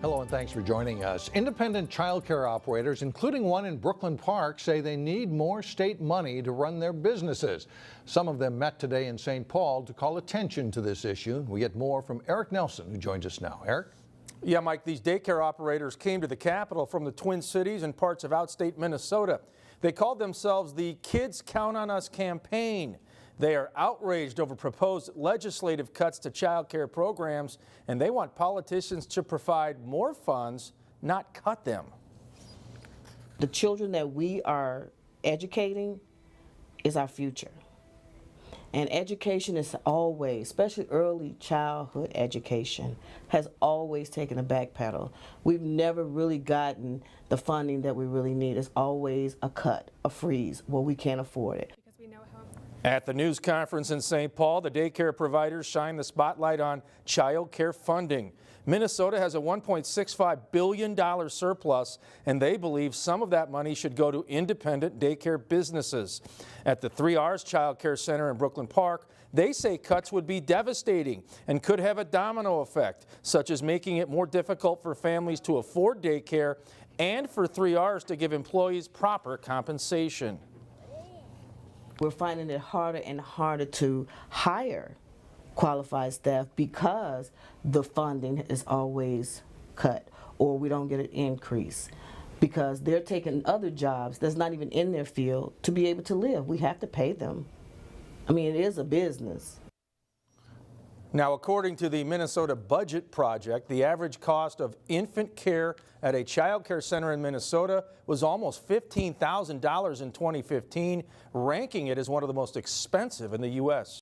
Hello and thanks for joining us. Independent childcare operators, including one in Brooklyn Park, say they need more state money to run their businesses. Some of them met today in St. Paul to call attention to this issue. We get more from Eric Nelson, who joins us now. Eric? Yeah, Mike, these daycare operators came to the Capitol from the Twin Cities and parts of outstate Minnesota. They called themselves the Kids Count on Us campaign. They are outraged over proposed legislative cuts to child care programs, and they want politicians to provide more funds, not cut them. The children that we are educating is our future. And education is always, especially early childhood education, has always taken a back pedal. We've never really gotten the funding that we really need. It's always a cut, a freeze, where we can't afford it. At the news conference in St. Paul, the daycare providers shine the spotlight on child care funding. Minnesota has a $1.65 billion surplus, and they believe some of that money should go to independent daycare businesses. At the 3R's Childcare Center in Brooklyn Park, they say cuts would be devastating and could have a domino effect, such as making it more difficult for families to afford daycare and for 3R's to give employees proper compensation. We're finding it harder and harder to hire qualified staff because the funding is always cut or we don't get an increase because they're taking other jobs that's not even in their field to be able to live. We have to pay them. I mean, it is a business. Now, according to the Minnesota Budget Project, the average cost of infant care at a child care center in Minnesota was almost $15,000 in 2015, ranking it as one of the most expensive in the U.S.